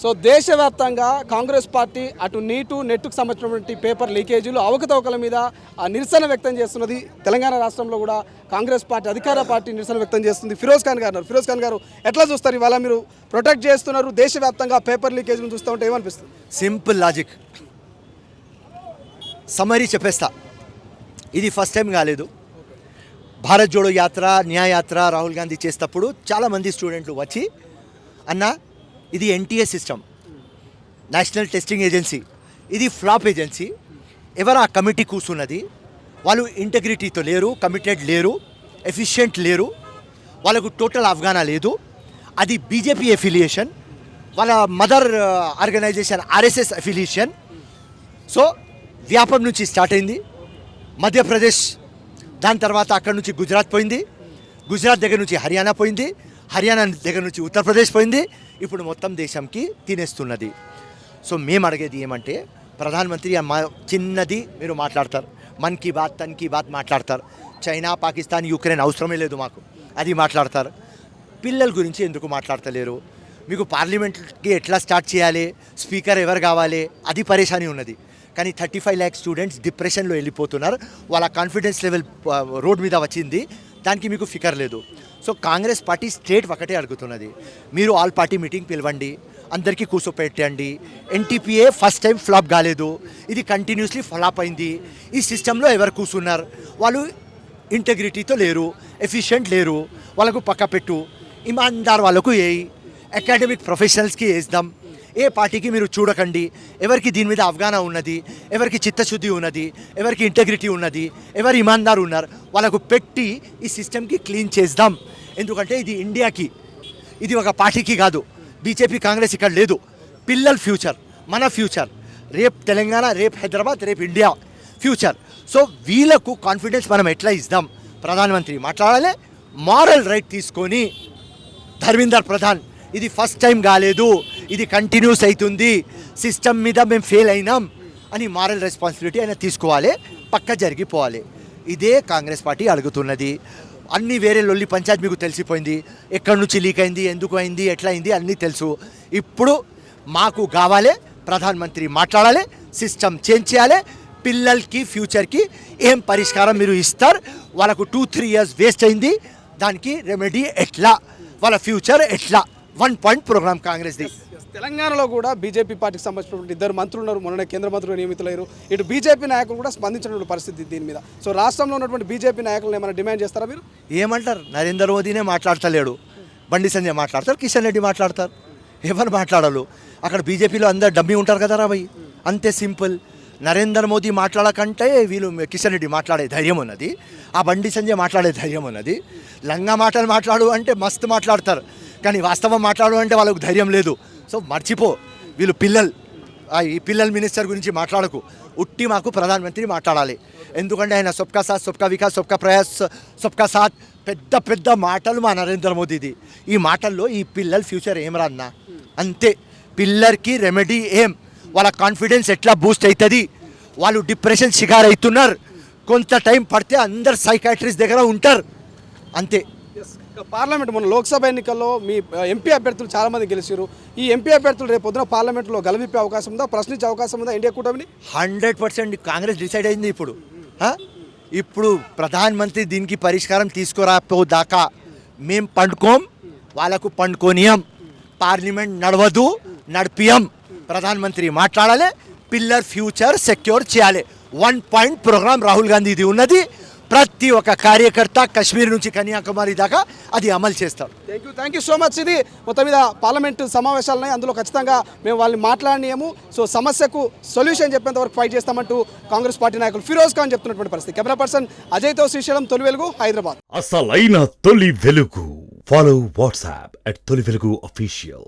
So దేశవ్యాప్తంగా Congress party అటు నీటు నెట్కు సంబంధించినటువంటి పేపర్ లీకేజీలు అవకతవకల మీద నిరసన వ్యక్తం చేస్తున్నది. తెలంగాణ రాష్ట్రంలో కూడా కాంగ్రెస్ పార్టీ అధికార పార్టీ నిరసన వ్యక్తం చేస్తుంది. ఫిరోజ్ ఖాన్ గారు ఎట్లా చూస్తారు? ఇవాళ మీరు ప్రొటెక్ట్ చేస్తున్నారు, దేశవ్యాప్తంగా పేపర్ లీకేజీలు చూస్తూ ఉంటే ఏమనిపిస్తుంది? సింపుల్ లాజిక్ సమరీ చెప్పేస్తా. ఇది ఫస్ట్ టైం కాలేదు. భారత్ జోడో యాత్ర, న్యాయయాత్ర రాహుల్ గాంధీ చేసేటప్పుడు చాలామంది స్టూడెంట్లు వచ్చి అన్న ఇది NTA system, national testing agency, ఇది ఫ్లాప్ ఏజెన్సీ, ఎవరు ఆ కమిటీ కూర్చున్నది వాళ్ళు ఇంటెగ్రిటీతో లేరు, కమిటెడ్ లేరు, ఎఫిషియెంట్ లేరు, వాళ్ళకు టోటల్ అవగాహన లేదు, అది బీజేపీ ఎఫిలియేషన్, వాళ్ళ mother organisation RSS affiliation. So Vyapam నుంచి స్టార్ట్ అయింది మధ్యప్రదేశ్, దాని తర్వాత అక్కడ నుంచి గుజరాత్ పోయింది, గుజరాత్ దగ్గర నుంచి హర్యానా పోయింది, హర్యానా దగ్గర నుంచి ఉత్తరప్రదేశ్ పోయింది, ఇప్పుడు మొత్తం దేశంకి తినేస్తున్నది. సో మేము అడిగేది ఏమంటే, ప్రధానమంత్రి చిన్నది మీరు మాట్లాడతారు, మన్ కీ బాత్ తన్ కీ బాత్ మాట్లాడతారు, చైనా పాకిస్తాన్ యుక్రెయిన్ అవసరమే లేదు మాకు, అది మాట్లాడతారు. పిల్లల గురించి ఎందుకు మాట్లాడతలేరు? మీకు పార్లమెంట్కి ఎట్లా స్టార్ట్ చేయాలి, స్పీకర్ ఎవరు కావాలి, అది పరేషాని ఉన్నది. కానీ 35 lakh స్టూడెంట్స్ డిప్రెషన్లో వెళ్ళిపోతున్నారు, వాళ్ళ కాన్ఫిడెన్స్ లెవెల్ రోడ్ మీద వచ్చింది, దానికి మీకు ఫికర్ లేదు. సో కాంగ్రెస్ పార్టీ స్టేట్ ఒకటే అడుగుతున్నది, మీరు ఆల్ పార్టీ మీటింగ్ పిలవండి, అందరికీ కూర్చోపెట్టండి. ఎన్టీపీఏ ఫస్ట్ టైం ఫ్లాప్ కాలేదు, ఇది కంటిన్యూస్లీ ఫ్లాప్ అయింది. ఈ సిస్టంలో ఎవరు కూర్చున్నారు? వాళ్ళు ఇంటెగ్రిటీతో లేరు, ఎఫిషియెంట్ లేరు, వాళ్ళకు పక్క పెట్టు, ఇమాన్దార్ వాళ్ళకు అకాడమిక్ ప్రొఫెషనల్స్కి వేద్దాం. ఏ పార్టీకి మీరు చూడకండి, ఎవరికి దీని మీద అవగాహన ఉన్నది, ఎవరికి చిత్తశుద్ధి ఉన్నది, ఎవరికి ఇంటెగ్రిటీ ఉన్నది, ఎవరు ఇమాన్దార్ ఉన్నారు, వాళ్ళకు పెట్టి ఈ సిస్టమ్కి క్లీన్ చేద్దాం. ఎందుకంటే ఇది ఇండియాకి, ఇది ఒక పార్టీకి కాదు. బీజేపీ కాంగ్రెస్ ఇక్కడ లేదు. పిల్లల ఫ్యూచర్, మన ఫ్యూచర్, రేపు తెలంగాణ, రేపు హైదరాబాద్, రేపు ఇండియా ఫ్యూచర్. సో వీళ్ళకు కాన్ఫిడెన్స్ మనం ఎట్లా ఇద్దాం? ప్రధానమంత్రి మాట్లాడాలి, మారల్ రైట్ తీసుకొని, ధర్మేందర్ ప్రధాన్ ఇది ఫస్ట్ టైం కాలేదు, ఇది కంటిన్యూస్ అవుతుంది, సిస్టమ్ మీద మేము ఫెయిల్ అయినాం అని మారల్ రెస్పాన్సిబిలిటీ ఆయన తీసుకోవాలి, పక్క జరిగిపోవాలి. ఇదే కాంగ్రెస్ పార్టీ అడుగుతున్నది. అన్నీ వేరే లొల్లి పంచాయత్ మీకు తెలిసిపోయింది, ఎక్కడి నుంచి లీక్ అయింది, ఎందుకు అయింది, ఎట్లా అయింది అన్నీ తెలుసు. ఇప్పుడు మాకు కావాలి, ప్రధానమంత్రి మాట్లాడాలి, సిస్టమ్ చేంజ్ చేయాలి, పిల్లలకి ఫ్యూచర్కి ఏం పరిష్కారం మీరు ఇస్తారు, వాళ్ళకు 2-3 years వేస్ట్ అయింది, దానికి రెమెడీ ఎట్లా, వాళ్ళ ఫ్యూచర్ ఎట్లా, 1 point ప్రోగ్రామ్ కాంగ్రెస్ది. తెలంగాణలో కూడా బీజేపీ పార్టీకి సంబంధించినటువంటి 2 మంత్రులు ఉన్నారు, మొన్న కేంద్ర మంత్రులు నియమితులయ్యారు. ఇటు బీజేపీ నాయకులు కూడా స్పందించినటువంటి పరిస్థితి దీని మీద. సో రాష్ట్రంలో ఉన్నటువంటి బీజేపీ నాయకులను ఏమైనా డిమాండ్ చేస్తారా మీరు? ఏమంటారు? నరేంద్ర మోదీనే మాట్లాడతలేడు, బండి సంజయ్ మాట్లాడతారు, కిషన్ రెడ్డి మాట్లాడతారు, ఎవరు మాట్లాడాలి? అక్కడ బీజేపీలో అందరు డమ్మీ ఉంటారు కదా రా భయ్, అంతే సింపుల్. నరేంద్ర మోదీ మాట్లాడకంటే వీళ్ళు కిషన్ రెడ్డి మాట్లాడే ధైర్యం ఉన్నది, ఆ బండి సంజయ్ మాట్లాడే ధైర్యం ఉన్నది. లంగా మాటలు మాట్లాడు అంటే మస్తు మాట్లాడతారు, కానీ వాస్తవం మాట్లాడు అంటే వాళ్ళకు ధైర్యం లేదు. సో మర్చిపో, వీళ్ళు ఈ పిల్లల మినిస్టర్ గురించి మాట్లాడకు, ఉట్టి మాకు ప్రధానమంత్రి మాట్లాడాలి. ఎందుకంటే ఆయన సబ్కా సాత్, సబ్కా వికాస్, సబ్కా ప్రయాస్, సబ్కా సాత్, పెద్ద పెద్ద మాటలు మా నరేంద్ర మోదీది. ఈ మాటల్లో ఈ పిల్లల ఫ్యూచర్ ఏం రాన్నా, అంతే. పిల్లర్కి రెమెడీ ఏం, వాళ్ళ కాన్ఫిడెన్స్ ఎట్లా బూస్ట్ అవుతుంది, వాళ్ళు డిప్రెషన్ షికార్ అవుతున్నారు, కొంత టైం పడితే అందరు సైకాట్రిస్ట్ దగ్గర ఉంటారు, అంతే. పార్లమెంట్ మొన్న లోక్సభ ఎన్నికల్లో మీ ఎంపీ అభ్యర్థులు చాలామంది గెలిచారు. ఈ ఎంపీ అభ్యర్థులు రేపు పొద్దున పార్లమెంట్లో గెలిపే అవకాశం ఉందా, ప్రశ్నించే అవకాశం ఉందా ఇండియా కూటమిని? 100% కాంగ్రెస్ డిసైడ్ అయింది. ఇప్పుడు ప్రధానమంత్రి దీనికి పరిష్కారం తీసుకురాపోదాకా మేము పండుకోం, వాళ్ళకు పండుకోనియం, పార్లమెంట్ నడవదు, నడిపియం. ప్రధానమంత్రి మాట్లాడాలి, పిల్లర్ ఫ్యూచర్ సెక్యూర్ చేయాలి. 1 point ప్రోగ్రామ్ రాహుల్ గాంధీది ఉన్నది. ప్రతి ఒక్క కార్యకర్త కాశ్మీర్ నుంచి కన్యాకుమారి దాకా అది అమలు చేస్తారు. Thank you so much. ఇది మొత్తం మీద పార్లమెంటు సమావేశాలు ఉన్నాయి, అందులో ఖచ్చితంగా మేము వాళ్ళని మాట్లాడినాము. సో సమస్యకు సొల్యూషన్ చెప్పేంత వరకు ఫైట్ చేస్తామంటూ కాంగ్రెస్ పార్టీ నాయకులు ఫిరోజ్ ఖాన్ చెప్తున్నటువంటి పరిస్థితి. కెమెరా పర్సన్ అజయ్తో శ్రీశైలం, తొలి వెలుగు, హైదరాబాద్. అసలైన తొలి వెలుగు. ఫాలో వాట్సాప్ @తొలి వెలుగు official.